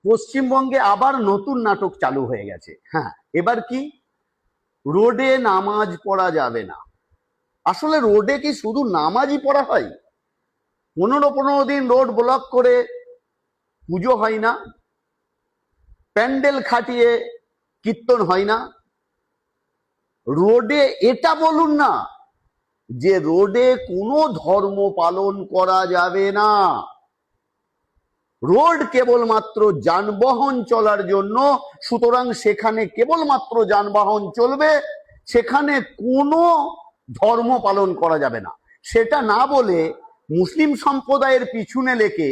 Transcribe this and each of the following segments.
পশ্চিমবঙ্গে আবার নতুন নাটক চালু হয়ে গেছে। হ্যাঁ, এবার কি রোডে নামাজ পড়া যাবে না? আসলে রোডে কি শুধু নামাজই পড়া হয়? 15-15 দিন রোড ব্লক করে পুজো হয় না? প্যান্ডেল খাটিয়ে কীর্তন হয় না? রোডে এটা বলুন না যে রোডে কোনো ধর্ম পালন করা যাবে না। রোড কেবলমাত্র যানবাহন চলার জন্য, সুতরাং সেখানে কেবলমাত্র যানবাহন চলবে, সেখানে কোনো ধর্ম পালন করা যাবে না। সেটা না বলে মুসলিম সম্প্রদায়ের পিছনে লেগে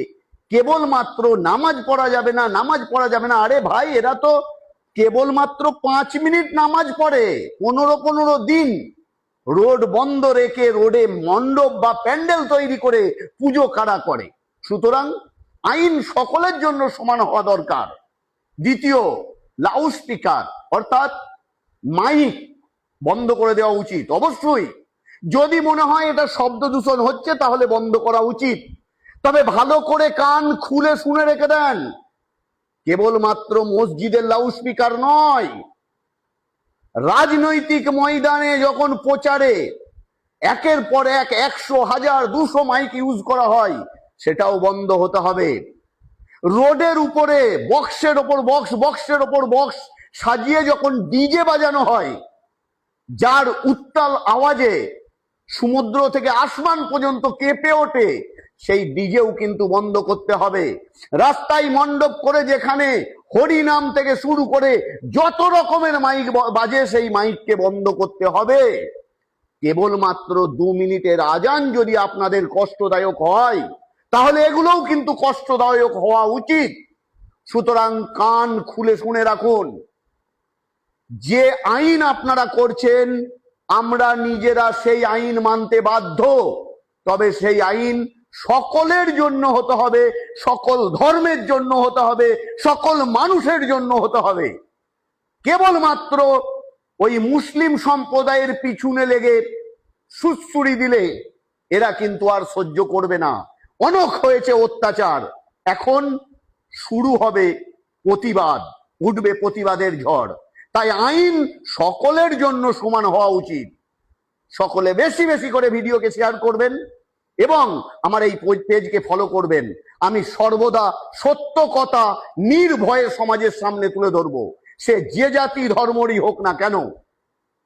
কেবলমাত্র নামাজ পড়া যাবে না, নামাজ পড়া যাবে না। আরে ভাই, এরা তো কেবলমাত্র 5 মিনিট নামাজ পড়ে 15-15 দিন রোড বন্ধ রেখে রোডে মণ্ডপ বা প্যান্ডেল তৈরি করে পুজো কারা করে? সুতরাং আইন সকলের জন্য সমান হওয়া দরকার। দ্বিতীয়, লাউড স্পিকার অর্থাৎ মাইক বন্ধ করে দেওয়া উচিত অবশ্যই। যদি মনে হয় এটা শব্দ দূষণ হচ্ছে তাহলে বন্ধ করা উচিত, তবে ভালো করে কান খুলে শুনে রেখে দেন। কেবলমাত্র মসজিদের লাউড স্পিকার নয়, রাজনৈতিক ময়দানে যখন প্রচারে একের পর এক 100, 1000, 200 মাইক ইউজ করা হয়, সেটাও বন্ধ হতে হবে। রোডের উপরে বক্সের ওপর বক্স, বক্সের ওপর বক্স সাজিয়ে যখন ডিজে বাজানো হয়, যার উত্তাল আওয়াজে সমুদ্র থেকে আসমান পর্যন্ত কেঁপে ওঠে, সেই ডিজেও কিন্তু বন্ধ করতে হবে। রাস্তায় মণ্ডপ করে যেখানে হরি নাম থেকে শুরু করে যত রকমের মাইক বাজে, সেই মাইককে বন্ধ করতে হবে। কেবলমাত্র 2 মিনিটের আজান যদি আপনাদের কষ্টদায়ক হয়, তাহলে এগুলোও কিন্তু কষ্টদায়ক হওয়া উচিত। সুতরাং কান খুলে শুনে রাখুন, যে আইন আপনারা করছেন আমরা নিজেরা সেই আইন মানতে বাধ্য, তবে সেই আইন সকলের জন্য হতে হবে, সকল ধর্মের জন্য হতে হবে, সকল মানুষের জন্য হতে হবে। কেবলমাত্র ওই মুসলিম সম্প্রদায়ের পিছনে লেগে সুড়সুড়ি দিলে এরা কিন্তু আর সহ্য করবে না। অনেক হয়েছে অত্যাচার, এখন শুরু হবে প্রতিবাদ, উঠবে প্রতিবাদের ঝড়। তাই আইন সকলের জন্য সমান হওয়া উচিত। সকলে বেশি বেশি করে ভিডিওকে শেয়ার করবেন এবং আমার এই পেজকে ফলো করবেন। আমি সর্বদা সত্য কথা নির্ভয়ে সমাজের সামনে তুলে ধরবো, সে যে জাতি ধর্মরই হোক না কেন।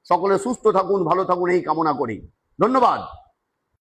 সকলে সুস্থ থাকুন, ভালো থাকুন, এই কামনা করি। ধন্যবাদ।